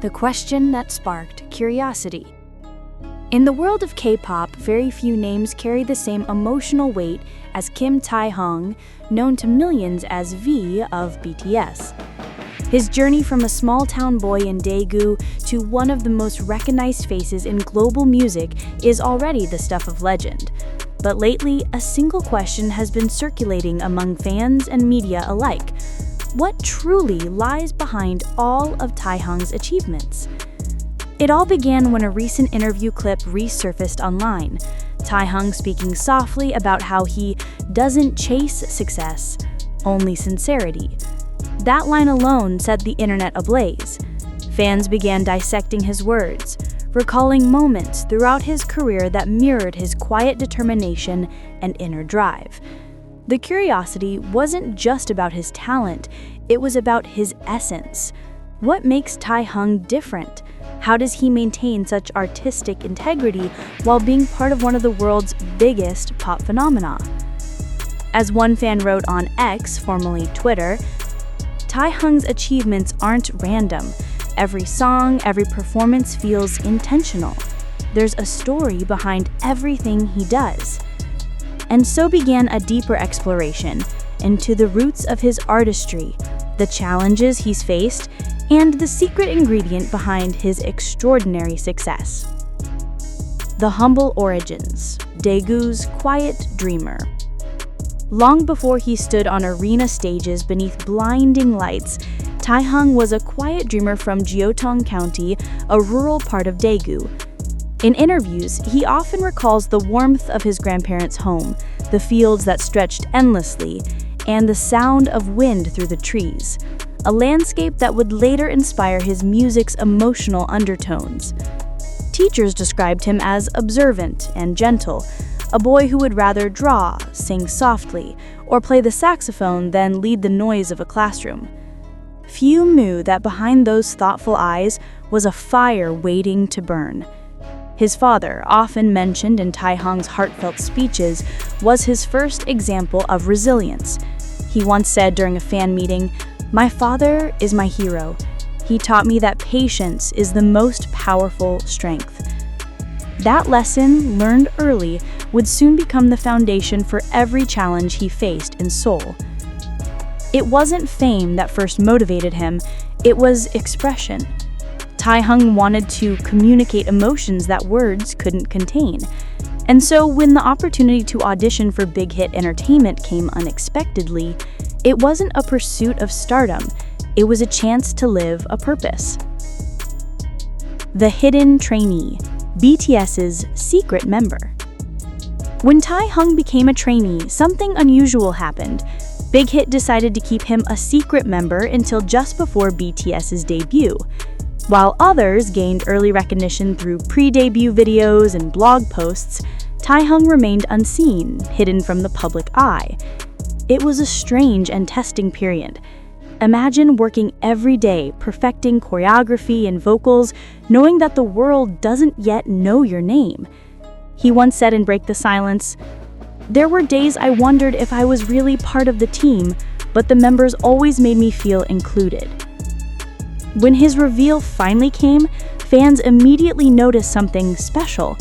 the question that sparked curiosity. In the world of K-pop, very few names carry the same emotional weight as Kim Taehyung, known to millions as V of BTS. His journey from a small-town boy in Daegu to one of the most recognized faces in global music is already the stuff of legend. But lately, a single question has been circulating among fans and media alike. What truly lies behind all of Taehyung's achievements? It all began when a recent interview clip resurfaced online, Taehyung speaking softly about how he doesn't chase success, only sincerity. That line alone set the internet ablaze. Fans began dissecting his words, recalling moments throughout his career that mirrored his quiet determination and inner drive. The curiosity wasn't just about his talent, it was about his essence. What makes Taehyung different? How does he maintain such artistic integrity while being part of one of the world's biggest pop phenomena? As one fan wrote on X, formerly Twitter, Taehyung's achievements aren't random. Every song, every performance feels intentional. There's a story behind everything he does. And so began a deeper exploration into the roots of his artistry, the challenges he's faced, and the secret ingredient behind his extraordinary success. The humble origins, Daegu's quiet dreamer. Long before he stood on arena stages beneath blinding lights, Taehyung was a quiet dreamer from Gyeotong County, a rural part of Daegu. In interviews, he often recalls the warmth of his grandparents' home, the fields that stretched endlessly, and the sound of wind through the trees, a landscape that would later inspire his music's emotional undertones. Teachers described him as observant and gentle, a boy who would rather draw, sing softly, or play the saxophone than lead the noise of a classroom. Few knew that behind those thoughtful eyes was a fire waiting to burn. His father, often mentioned in Taehyung's heartfelt speeches, was his first example of resilience. He once said during a fan meeting, "My father is my hero. He taught me that patience is the most powerful strength." That lesson, learned early, would soon become the foundation for every challenge he faced in Seoul. It wasn't fame that first motivated him, it was expression. Taehyung wanted to communicate emotions that words couldn't contain. And so when the opportunity to audition for big hit entertainment came unexpectedly, it wasn't a pursuit of stardom, it was a chance to live a purpose. The hidden trainee, BTS's secret member. When Taehyung became a trainee, something unusual happened. Big Hit decided to keep him a secret member until just before BTS's debut. While others gained early recognition through pre-debut videos and blog posts, Taehyung remained unseen, hidden from the public eye. It was a strange and testing period. Imagine working every day, perfecting choreography and vocals, knowing that the world doesn't yet know your name. He once said in Break the Silence, "There were days I wondered if I was really part of the team, but the members always made me feel included." When his reveal finally came, fans immediately noticed something special.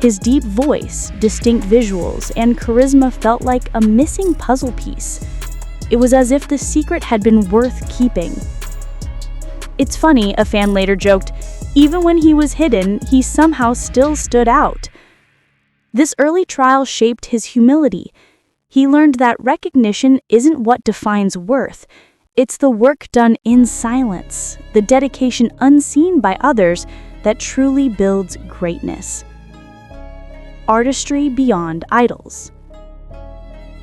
His deep voice, distinct visuals, and charisma felt like a missing puzzle piece. It was as if the secret had been worth keeping. It's funny, a fan later joked, even when he was hidden, he somehow still stood out. This early trial shaped his humility. He learned that recognition isn't what defines worth. It's the work done in silence, the dedication unseen by others that truly builds greatness. Artistry beyond idols.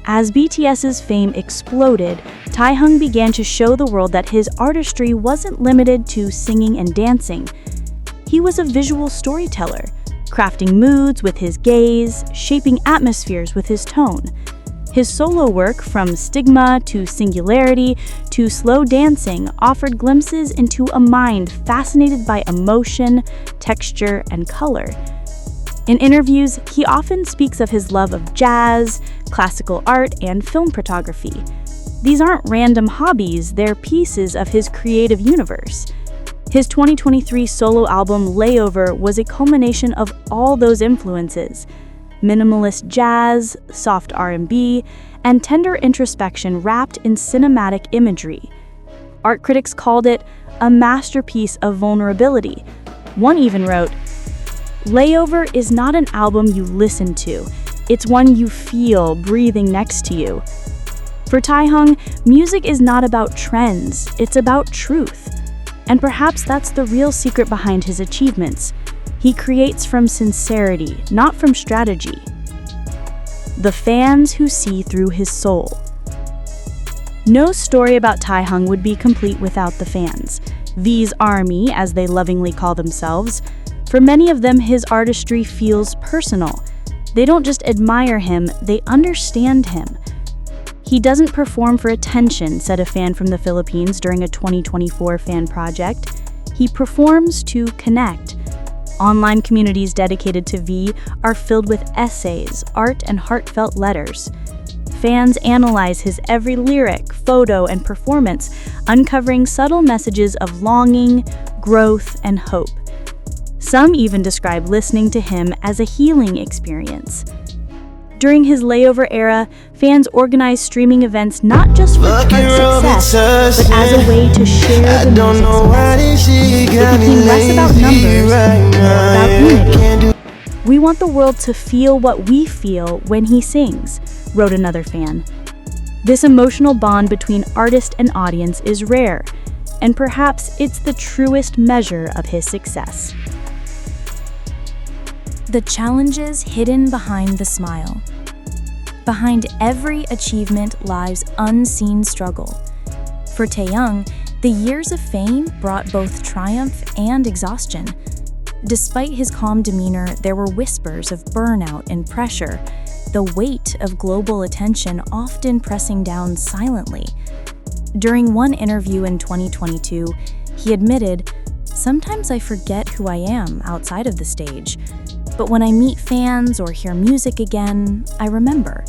As BTS's fame exploded, Taehyung began to show the world that his artistry wasn't limited to singing and dancing. He was a visual storyteller, crafting moods with his gaze, shaping atmospheres with his tone. His solo work, from Stigma to Singularity to Slow Dancing, offered glimpses into a mind fascinated by emotion, texture, and color. In interviews, he often speaks of his love of jazz, classical art, and film photography. These aren't random hobbies, they're pieces of his creative universe. His 2023 solo album Layover was a culmination of all those influences: minimalist jazz, soft R&B, and tender introspection wrapped in cinematic imagery. Art critics called it a masterpiece of vulnerability. One even wrote, "Layover is not an album you listen to, it's one you feel breathing next to you." For Taehyung, music is not about trends, it's about truth. And perhaps that's the real secret behind his achievements. He creates from sincerity, not from strategy. The fans who see through his soul. No story about Taehyung would be complete without the fans. V's army, as they lovingly call themselves. For many of them, his artistry feels personal. They don't just admire him, they understand him. "He doesn't perform for attention," said a fan from the Philippines during a 2024 fan project. "He performs to connect." Online communities dedicated to V are filled with essays, art, and heartfelt letters. Fans analyze his every lyric, photo, and performance, uncovering subtle messages of longing, growth, and hope. Some even describe listening to him as a healing experience. During his Layover era, fans organized streaming events not just for chart success, but as a way to share the music's message. It became less about numbers and more about unity. "We want the world to feel what we feel when he sings," wrote another fan. This emotional bond between artist and audience is rare, and perhaps it's the truest measure of his success. The challenges hidden behind the smile. Behind every achievement lies unseen struggle. For Taehyung, the years of fame brought both triumph and exhaustion. Despite his calm demeanor, there were whispers of burnout and pressure, the weight of global attention often pressing down silently. During one interview in 2022, he admitted, "Sometimes I forget who I am outside of the stage. But when I meet fans or hear music again, I remember."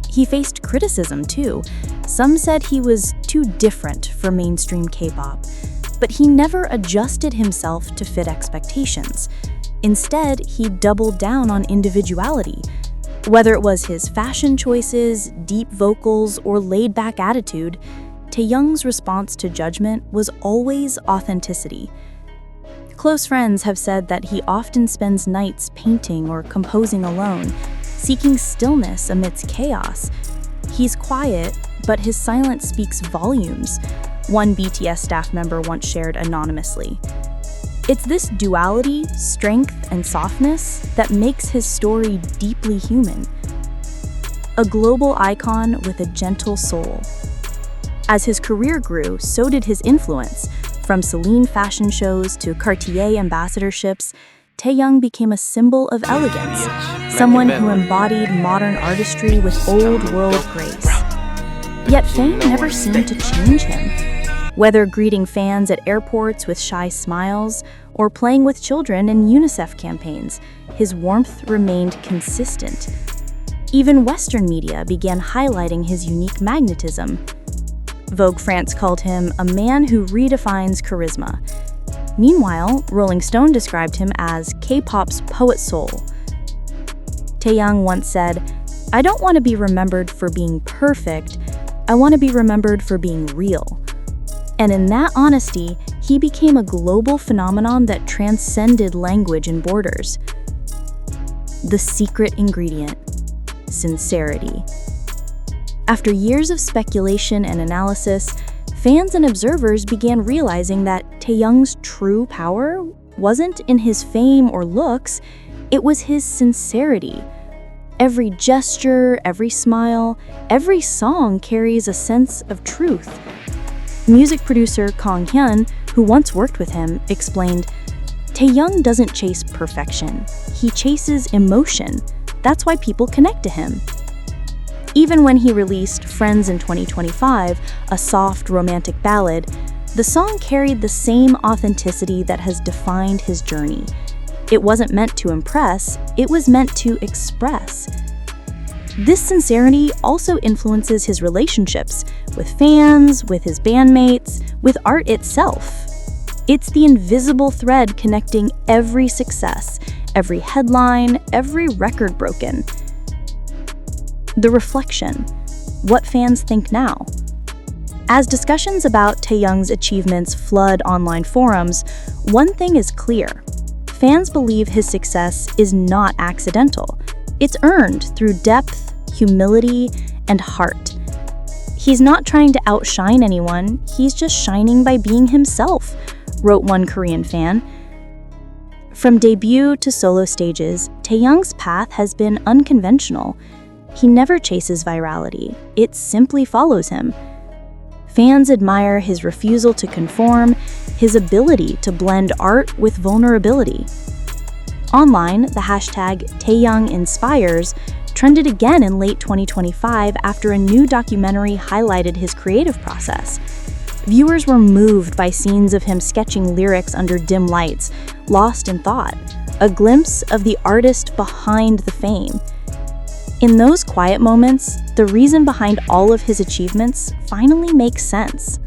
He faced criticism too. Some said he was too different for mainstream K-pop, but he never adjusted himself to fit expectations. Instead, he doubled down on individuality. Whether it was his fashion choices, deep vocals, or laid-back attitude, Taehyung's response to judgment was always authenticity. Close friends have said that he often spends nights painting or composing alone, seeking stillness amidst chaos. He's quiet, but his silence speaks volumes, one BTS staff member once shared anonymously. It's this duality, strength, and softness that makes his story deeply human. A global icon with a gentle soul. As his career grew, so did his influence. From Celine fashion shows to Cartier ambassadorships, Taehyung became a symbol of elegance, someone who embodied modern artistry with old-world grace. Yet fame never seemed to change him. Whether greeting fans at airports with shy smiles or playing with children in UNICEF campaigns, his warmth remained consistent. Even Western media began highlighting his unique magnetism. Vogue France called him a man who redefines charisma. Meanwhile, Rolling Stone described him as K-pop's poet soul. Taehyung once said, "I don't want to be remembered for being perfect, I want to be remembered for being real." And in that honesty, he became a global phenomenon that transcended language and borders. The secret ingredient: sincerity. After years of speculation and analysis, fans and observers began realizing that Taehyung's true power wasn't in his fame or looks, it was his sincerity. Every gesture, every smile, every song carries a sense of truth. Music producer Kang Hyun, who once worked with him, explained, "Taehyung doesn't chase perfection, he chases emotion. That's why people connect to him." Even when he released Friends in 2025, a soft romantic ballad, the song carried the same authenticity that has defined his journey. It wasn't meant to impress, it was meant to express. This sincerity also influences his relationships with fans, with his bandmates, with art itself. It's the invisible thread connecting every success, every headline, every record broken. The reflection. What fans think now. As discussions about Taehyung's achievements flood online forums, one thing is clear. Fans believe his success is not accidental. It's earned through depth, humility, and heart. He's not trying to outshine anyone, he's just shining by being himself, wrote one Korean fan. From debut to solo stages, Taehyung's path has been unconventional. He never chases virality, it simply follows him. Fans admire his refusal to conform, his ability to blend art with vulnerability. Online, the hashtag #TaehyungInspires trended again in late 2025 after a new documentary highlighted his creative process. Viewers were moved by scenes of him sketching lyrics under dim lights, lost in thought, a glimpse of the artist behind the fame. In those quiet moments, the reason behind all of his achievements finally makes sense.